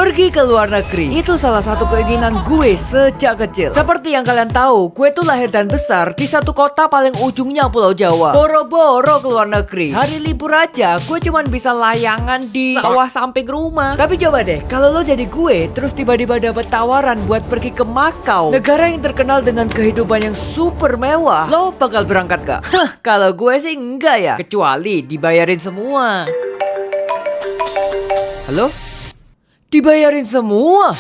Pergi ke luar negeri itu salah satu keinginan gue sejak kecil. Seperti yang kalian tahu, gue tuh lahir dan besar di satu kota paling ujungnya Pulau Jawa. Boro-boro ke luar negeri. Hari libur aja gue cuman bisa layangan di sawah samping rumah. Tapi coba deh, kalau lo jadi gue terus tiba-tiba dapat tawaran buat pergi ke Makau, negara yang terkenal dengan kehidupan yang super mewah, lo bakal berangkat gak? Hah, kalau gue sih enggak ya, kecuali dibayarin semua. Halo? Dibayarin semua?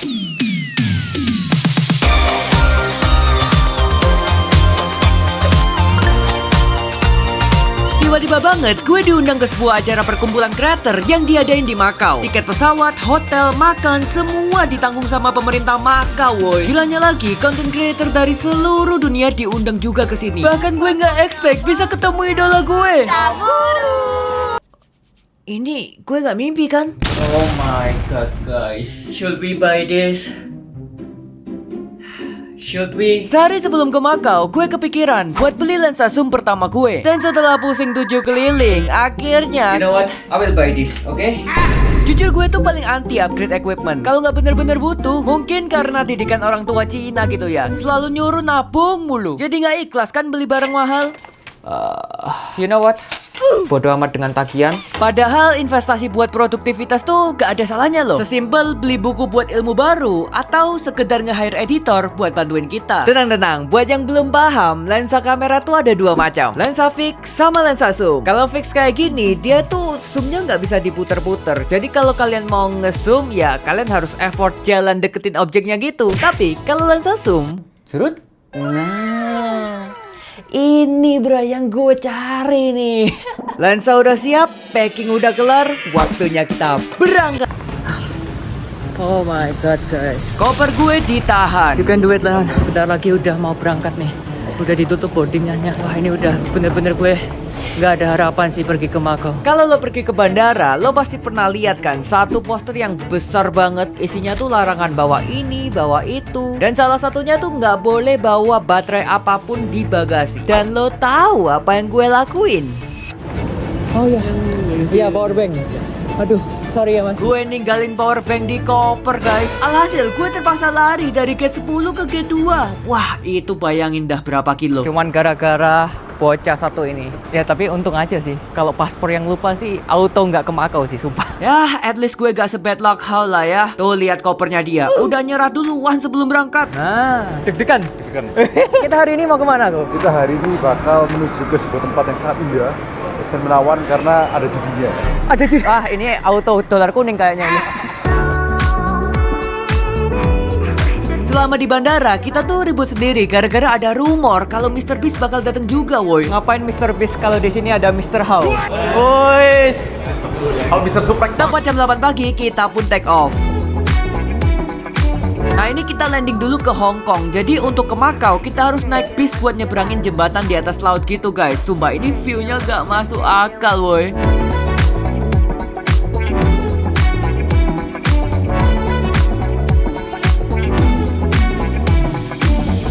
Tiba-tiba banget gue diundang ke sebuah acara perkumpulan kreator yang diadain di Makau. Tiket pesawat, hotel, makan, semua ditanggung sama pemerintah Makau, woy. Gilanya lagi, content creator dari seluruh dunia diundang juga ke sini. Bahkan gue nggak expect bisa ketemu idola gue. Ini gue nggak mimpi kan? Oh my god, guys. Should we buy this? Should we? Sehari sebelum ke Makau, gue kepikiran buat beli lensa zoom pertama gue. Dan setelah pusing 7 keliling, akhirnya You know what? I will buy this, okay? jujur gue tuh paling anti upgrade equipment. Kalau nggak bener-bener butuh, mungkin karena didikan orang tua Cina gitu ya, selalu nyuruh nabung mulu. Jadi nggak ikhlas kan beli barang mahal. You know what? Bodoh amat dengan tagihan. Padahal investasi buat produktivitas tuh gak ada salahnya loh. Sesimpel beli buku buat ilmu baru atau sekedar nge-hire editor buat bantuin kita. Tenang-tenang, buat yang belum paham, lensa kamera tuh ada dua macam, lensa fix sama lensa zoom. Kalau fix kayak gini, dia tuh zoomnya nggak bisa diputer-puter. Jadi kalau kalian mau nge-zoom, ya kalian harus effort jalan deketin objeknya gitu. Tapi kalau lensa zoom, serut. Nah, ini bro yang gue cari nih. Lensa udah siap, packing udah kelar, waktunya kita berangkat. Oh my god, guys. Koper gue ditahan. You can do it lah. Bentar lagi udah mau berangkat nih. Udah ditutup boardingnya. Wah, ini udah bener-bener gue nggak ada harapan sih pergi ke Makau. Kalau lo pergi ke bandara, lo pasti pernah lihat kan satu poster yang besar banget, isinya tuh larangan bawa ini, bawa itu, dan salah satunya tuh nggak boleh bawa baterai apapun di bagasi. Dan lo tahu apa yang gue lakuin? Oh ya, iya power bank. Aduh, sorry ya mas. Gue ninggalin power bank di koper guys. Alhasil gue terpaksa lari dari gate 10 ke gate 2. Wah, itu bayangin dah berapa kilo. Cuman gara-gara bocah satu ini. Ya tapi untung aja sih. Kalau paspor yang lupa sih auto nggak ke Makau sih, sumpah. Ya, at least gue gak sebad luck how lah ya. Tuh lihat kopernya dia, udah nyerah duluan sebelum berangkat. Nah, deg-degan. Kita hari ini mau kemana kok? Kita hari ini bakal menuju ke sebuah tempat yang sangat indah dan menawan karena ada judulnya. Ada jus. Ah, ini auto dolar kuning kayaknya ini. Selama di bandara, kita tuh ribut sendiri gara-gara ada rumor kalau Mr. Beast bakal datang juga, woi. Ngapain Mr. Beast kalau di sini ada Mr. How? Woi. Kalau bisa suplek. Tepat jam 8 pagi, kita pun take off. Nah ini kita landing dulu ke Hong Kong. Jadi untuk ke Makau kita harus naik bis buat nyeberangin jembatan di atas laut gitu guys. Sumpah ini view-nya gak masuk akal woi.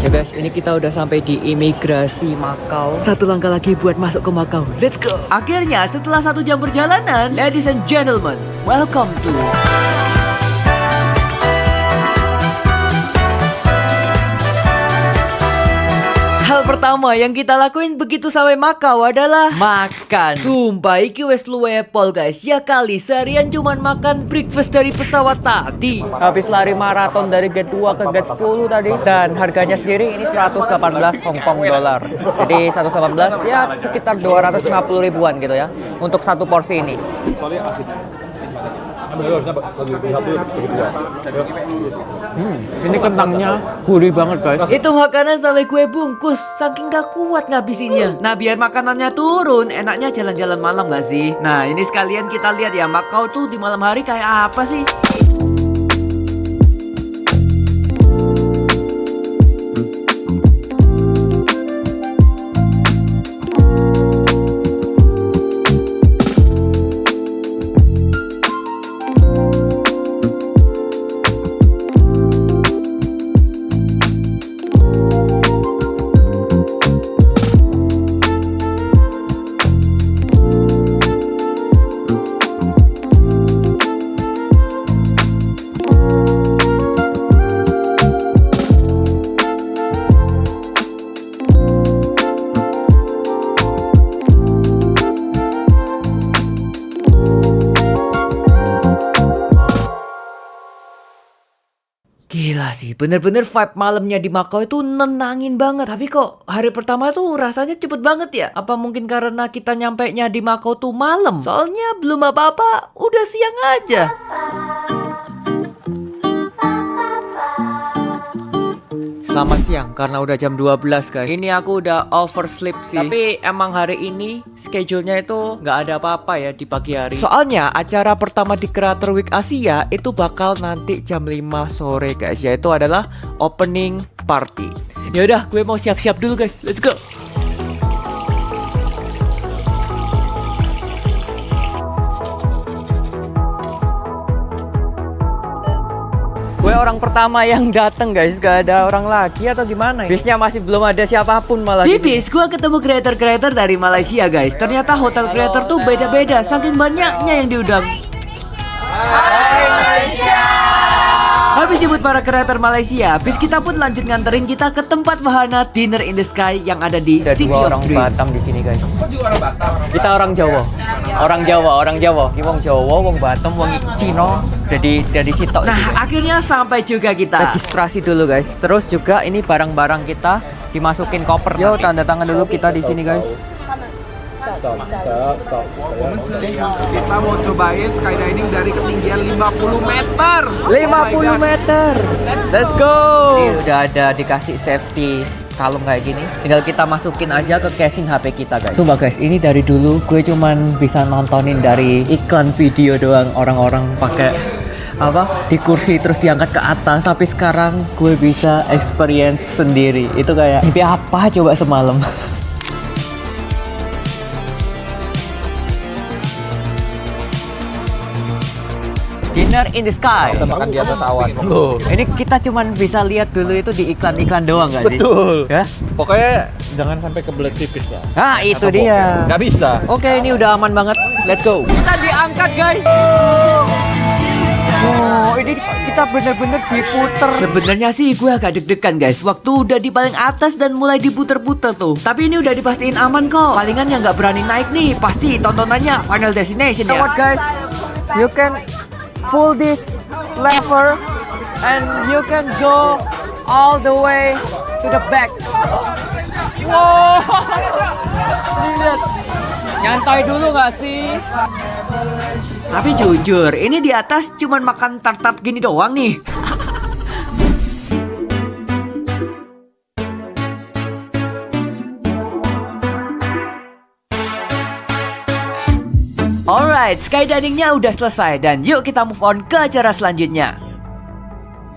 Ya guys, ini kita udah sampai di imigrasi Makau. Satu langkah lagi buat masuk ke Makau. Let's go. Akhirnya setelah 1 jam perjalanan, ladies and gentlemen, welcome to hal pertama yang kita lakuin begitu sampai Makau adalah makan. Sumpah iki wes luwe pol guys. Ya kali seharian cuman makan breakfast dari pesawat tadi. Habis lari maraton dari gate 2 ke gate 10 tadi. Dan harganya sendiri ini 118 Hong Kong dollar. Jadi 118 ya sekitar 250 ribuan gitu ya. Untuk satu porsi ini. Ini kentangnya gurih banget guys. Itu makanan sampai gue bungkus, saking gak kuat ngabisinnya. Nah biar makanannya turun, enaknya jalan-jalan malam gak sih? Nah ini sekalian kita lihat ya, Makau tuh di malam hari kayak apa sih? Gila sih, bener-bener vibe malamnya di Makau itu nenangin banget. Tapi kok hari pertama tuh rasanya cepet banget ya? Apa mungkin karena kita nyampenya di Makau tuh malam? Soalnya belum apa-apa, udah siang aja. Selamat siang, karena udah jam 12 guys. Ini aku udah oversleep sih. Tapi emang hari ini schedule-nya itu nggak ada apa-apa ya di pagi hari. Soalnya acara pertama di Creator Week Asia itu bakal nanti jam 5 sore guys. Yaitu adalah opening party. Yaudah, gue mau siap-siap dulu guys. Let's go. Gue orang pertama yang dateng guys, gak ada orang lagi atau gimana? Bisnya masih belum ada siapapun malah. Di bis gue ketemu kreator-kreator dari Malaysia guys. Ternyata hotel kreator tuh beda-beda, saking banyaknya yang diundang. Hai Malaysia. Habis jemput para kreator Malaysia, bis kita pun lanjut nganterin kita ke tempat wahana Dinner in the Sky yang ada di Ada City dua of orang Dreams. Batam di sini guys. Kita orang Jawa. Orang Jawa. Ki wong Jawa, wong Batam, wong Cina. Dari sitok. Nah, akhirnya sampai juga kita. Registrasi dulu guys. Terus juga ini barang-barang kita dimasukin koper. Yo, tanda tangan dulu kita di sini guys. Kita mau cobain skydiving dari ketinggian 50 meter. 50 meter. Let's go. Ini udah ada dikasih safety kalung kayak gini. Tinggal kita masukin aja ke casing HP kita guys. Sumpah guys, ini dari dulu gue cuman bisa nontonin dari iklan video doang, orang-orang pakai apa di kursi terus diangkat ke atas. Tapi sekarang gue bisa experience sendiri. Itu kayak mimpi apa coba semalam. Dinner in the Sky. Kita makan di atas awan. Loh. Ini kita cuman bisa lihat dulu itu di iklan-iklan doang gak sih? Betul. Ya? Pokoknya jangan sampai kebelet tipis lah. Nah itu dia. Nggak bisa. Oke, ini udah aman banget. Let's go. Kita diangkat guys. Oh, ini kita bener-bener diputer. Sebenarnya sih gue agak deg-degan guys. Waktu udah di paling atas dan mulai diputer-puter tuh. Tapi ini udah dipastiin aman kok. Palingan yang nggak berani naik nih, pasti tontonannya Final Destination You know ya. what guys? You can pull this lever and you can go all the way to the back. Wow. Lihat. Nyantai dulu gak sih? Tapi jujur, ini di atas cuman makan tart-tart gini doang nih. Alright, skydivingnya udah selesai dan yuk kita move on ke acara selanjutnya.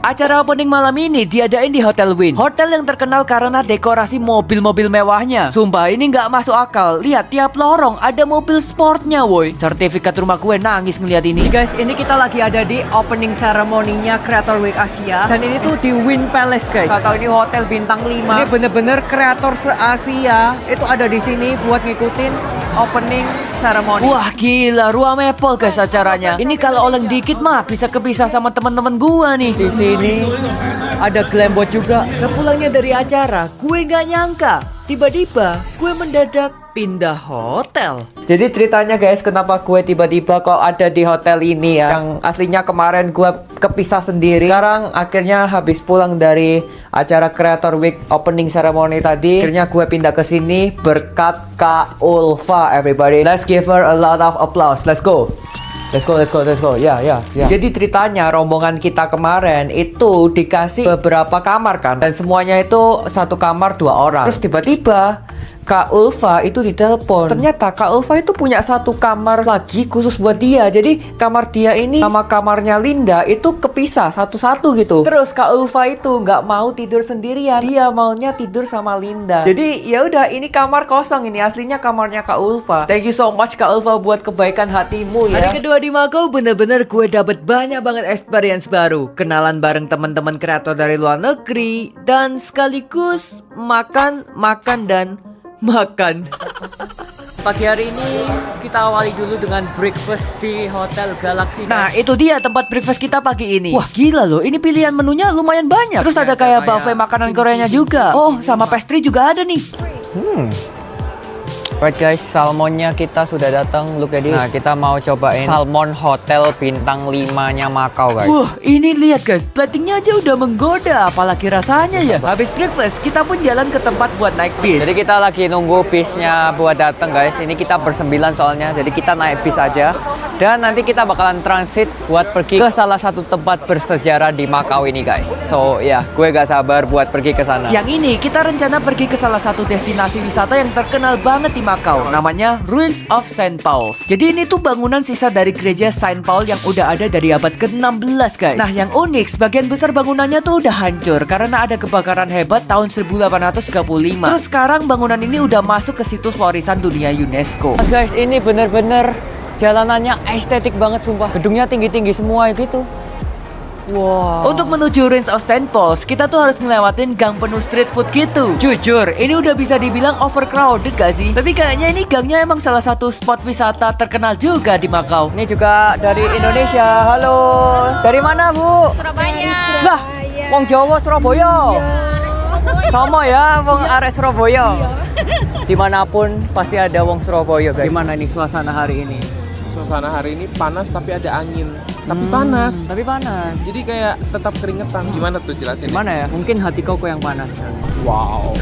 Acara opening malam ini diadain di Hotel Win. Hotel yang terkenal karena dekorasi mobil-mobil mewahnya. Sumpah ini nggak masuk akal. Lihat tiap lorong ada mobil sportnya woi. Sertifikat rumah gue nangis ngeliat ini. Guys, ini kita lagi ada di opening ceremony-nya Creator Week Asia. Dan ini tuh di Win Palace guys. Atau ini hotel bintang 5. Ini bener-bener kreator se-Asia itu ada di sini buat ngikutin opening ceremony. Wah gila, ruang Maple guys acaranya. Ini kalau oleng dikit mah bisa kepisah sama teman-teman gua nih. Di sini ada glambot juga. Sepulangnya dari acara, gue nggak nyangka tiba-tiba gue mendadak pindah hotel. Jadi ceritanya guys, kenapa gue tiba-tiba kok ada di hotel ini ya? Yang aslinya kemarin gue kepisah sendiri. Sekarang akhirnya habis pulang dari acara Creator Week opening ceremony tadi, akhirnya gue pindah ke sini berkat Kak Ulfa. Everybody, let's give her a lot of applause. Let's go. Let's go. Ya. Jadi ceritanya rombongan kita kemarin itu dikasih beberapa kamar kan. Dan semuanya itu satu kamar 2 orang. Terus tiba-tiba Kak Ulfa itu ditelepon. Ternyata Kak Ulfa itu punya satu kamar lagi khusus buat dia. Jadi kamar dia ini sama kamarnya Linda itu kepisah satu-satu gitu. Terus Kak Ulfa itu nggak mau tidur sendirian. Dia maunya tidur sama Linda. Jadi ya udah, ini kamar kosong, ini aslinya kamarnya Kak Ulfa. Thank you so much Kak Ulfa buat kebaikan hatimu ya. Hari kedua di Makau bener-bener gue dapet banyak banget experience baru. Kenalan bareng teman-teman kreator dari luar negeri. Dan sekaligus makan. Pagi hari ini kita awali dulu dengan breakfast di Hotel Galaxy. Nah itu dia tempat breakfast kita pagi ini. Wah gila loh, ini pilihan menunya lumayan banyak. Terus ada kayak buffet makanan Koreanya juga. Oh sama pastry juga ada nih. Right guys, salmonnya kita sudah datang. Look at this. Nah, kita mau cobain salmon hotel bintang 5-nya Macau guys. Wah, ini lihat guys, platingnya aja udah menggoda, apalagi rasanya ya. Habis breakfast, kita pun jalan ke tempat buat naik bis. Jadi kita lagi nunggu bisnya buat datang guys. Ini kita bersembilan soalnya, jadi kita naik bis aja. Dan nanti kita bakalan transit buat pergi ke salah satu tempat bersejarah di Macau ini guys. So ya, gue gak sabar buat pergi ke sana. Siang ini kita rencana pergi ke salah satu destinasi wisata yang terkenal banget di Macau, namanya Ruins of Saint Paul. Jadi ini tuh bangunan sisa dari gereja Saint Paul yang udah ada dari abad ke-16 guys. Nah yang unik, sebagian besar bangunannya tuh udah hancur karena ada kebakaran hebat tahun 1835. Terus sekarang bangunan ini udah masuk ke situs warisan dunia UNESCO. Nah, guys, ini bener-bener jalanannya estetik banget sumpah. Gedungnya tinggi-tinggi semua gitu. Wow. Untuk menuju Ruins of Saint Paul, kita tuh harus ngelewatin gang penuh street food gitu. Jujur, ini udah bisa dibilang overcrowded gak sih? Tapi kayaknya ini gangnya emang salah satu spot wisata terkenal juga di Macau. Ini juga dari Indonesia. Halo. Dari mana, Bu? Surabaya. Lah, wong Jawa Surabaya. Sama ya, wong arek Surabaya. Dimanapun pasti ada wong Surabaya, guys. Gimana nih suasana hari ini? Suasana hari ini panas tapi ada angin. Tapi panas. Tapi panas. Jadi kayak tetap keringetan. Gimana tuh jelasin? Gimana ya? Mungkin hati kau yang panas. Wow.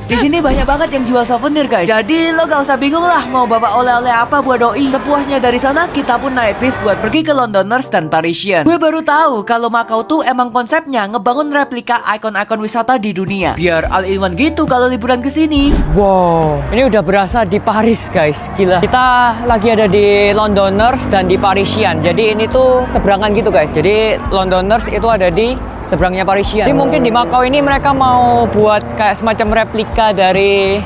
Di sini banyak banget yang jual souvenir guys. Jadi lo gak usah bingung lah mau bawa oleh-oleh apa buat doi. Sepuasnya dari sana kita pun naik bis buat pergi ke Londoners dan Parisian. Gue baru tahu kalau Macau tuh emang konsepnya ngebangun replika ikon-ikon wisata di dunia. Biar all in one gitu kalau liburan ke sini. Wow. Ini udah berasa di Paris guys. Gila. Kita lagi ada di Londoners dan di Parisian. Jadi ini tuh seberangan gitu guys. Jadi Londoners itu ada di seberangnya Parisian. Jadi mungkin di Macau ini mereka mau buat kayak semacam replika dari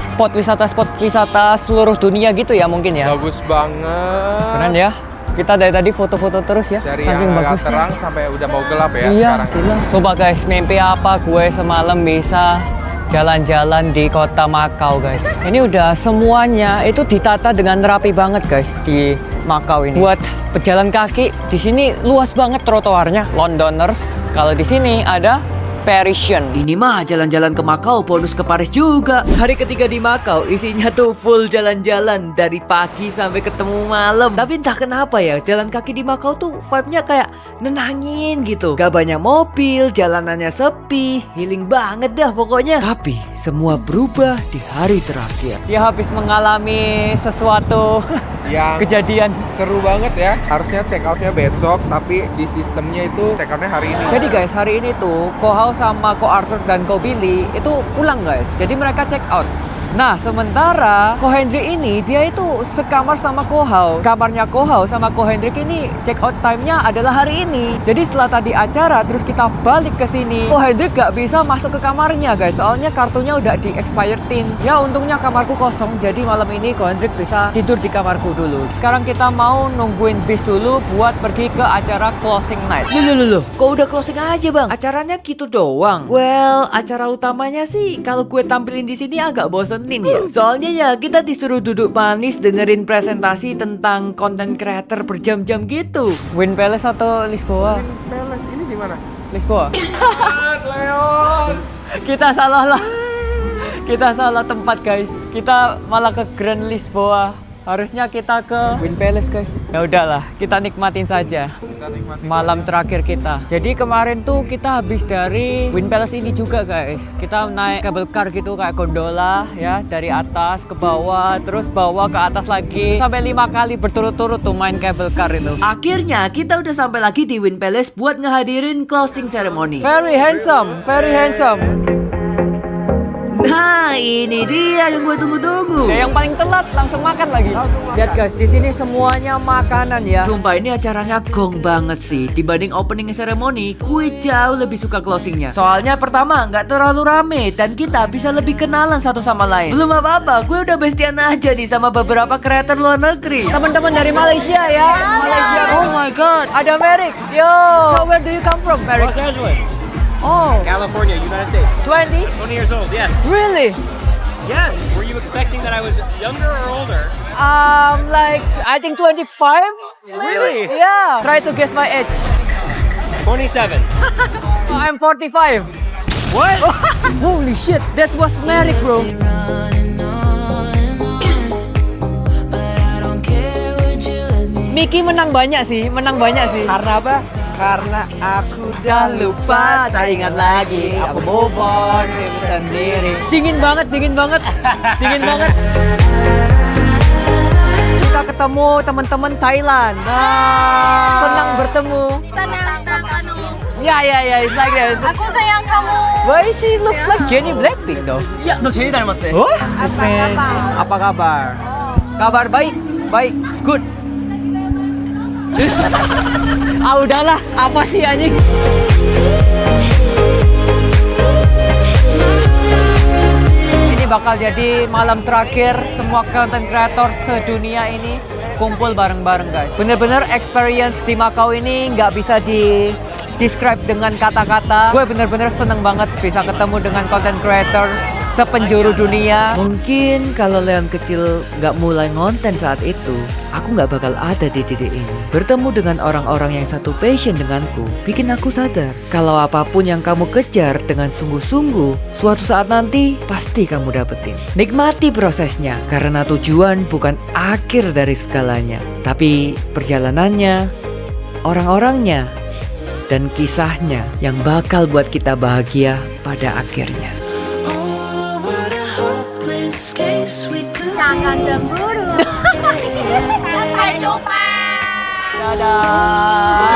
spot wisata seluruh dunia gitu ya mungkin ya. Bagus banget. Keren ya. Kita dari tadi foto-foto terus ya. Dari saking yang agak bagusnya. terang sampai udah mau gelap ya Iya, sekarang. gila. Coba guys, mimpi apa gue semalam bisa jalan-jalan di kota Macau guys. Ini udah semuanya itu ditata dengan rapi banget guys di Macau ini. Buat pejalan kaki di sini luas banget trotoarnya. Londoners, kalau di sini ada Parisian. Ini mah jalan-jalan ke Macau bonus ke Paris juga. Hari ketiga di Macau isinya tuh full jalan-jalan dari pagi sampai ketemu malam. Tapi entah kenapa ya, jalan kaki di Macau tuh vibe-nya kayak nenangin gitu. Gak banyak mobil, jalanannya sepi, healing banget dah pokoknya. Tapi semua berubah di hari terakhir. Dia habis mengalami sesuatu Yang kejadian. seru banget ya. Harusnya check outnya besok, tapi di sistemnya itu check outnya hari ini. Jadi guys, hari ini tuh Ko Hao sama Ko Arthur dan Ko Billy itu pulang guys. Jadi mereka check out. Nah, sementara Ko Hendrik ini dia itu sekamar sama Ko Hao. Kamarnya Ko Hao sama Ko Hendrik ini check out time-nya adalah hari ini. Jadi setelah tadi acara terus kita balik ke sini. Ko Hendrik gak bisa masuk ke kamarnya guys. Soalnya kartunya udah di expiredin. Ya untungnya kamarku kosong. Jadi malam ini Ko Hendrik bisa tidur di kamarku dulu. Sekarang kita mau nungguin bis dulu buat pergi ke acara closing night. Loh, kok udah closing aja bang? Acaranya gitu doang. Well, acara utamanya sih kalau gue tampilin di sini agak bosenin ya. Soalnya ya kita disuruh duduk manis dengerin presentasi tentang content creator berjam-jam gitu. Win Palace atau Lisboa? Palace ini di mana? Lisboa. Leon. Kita salah lah. Kita salah tempat guys. Kita malah ke Grand Lisboa. Harusnya kita ke Win Palace guys. Ya udahlah, kita nikmatin saja Kita nikmati malam terakhir kita. Jadi kemarin tuh kita habis dari Win Palace ini juga guys. Kita naik cable car gitu kayak gondola ya, dari atas ke bawah, terus bawah ke atas lagi. Sampai 5 kali berturut-turut tuh main cable car itu. Akhirnya kita udah sampai lagi di Win Palace buat ngehadirin closing ceremony. Very handsome, very handsome. Nah, ini dia yang gue tunggu-tunggu. Ya, yang paling telat langsung makan lagi. Lihat guys, di sini semuanya makanan ya. Sumpah ini acaranya gong banget sih. Dibanding opening ceremony, gue jauh lebih suka closingnya. Soalnya pertama nggak terlalu rame dan kita bisa lebih kenalan satu sama lain. Belum apa-apa, gue udah bestian aja nih sama beberapa kreator luar negeri. Teman-teman dari Malaysia ya. Malaysia. Oh my god, ada Merrick. Yo. So where do you come from, Merrick? Los Angeles, Oh, California, United States. 20? 20 years old, yes. Really? Yeah. Were you expecting that I was younger or older? Like I think 25. Really? Yeah. Try to guess my age. 27. I'm 45. What? Holy shit, that was Merrick, bro. Miki menang banyak sih. Karena apa? Karena aku Udah lupa, saya ingat lagi. Aku move on sendiri. Dingin banget. Kita ketemu teman-teman Thailand. Senang bertemu. Ya, it's like this. Aku sayang kamu. Why she looks like Jennie Blackpink though? Ya, 너 제니 닮았대. Oh? Apa kabar? Kabar baik, good. Udahlah, apa sih anjing? Ini bakal jadi malam terakhir semua content creator sedunia ini kumpul bareng-bareng guys. Bener-bener experience di Macau ini nggak bisa describe dengan kata-kata. Gue bener-bener seneng banget bisa ketemu dengan content creator sepenjuru dunia. Mungkin kalau Leon kecil nggak mulai ngonten saat itu, aku nggak bakal ada di titik ini. Bertemu dengan orang-orang yang satu passion denganku, bikin aku sadar kalau apapun yang kamu kejar dengan sungguh-sungguh, suatu saat nanti pasti kamu dapetin. Nikmati prosesnya, karena tujuan bukan akhir dari segalanya, tapi perjalanannya, orang-orangnya, dan kisahnya yang bakal buat kita bahagia pada akhirnya. Jangan cemburu. Sampai jumpa. Dadah.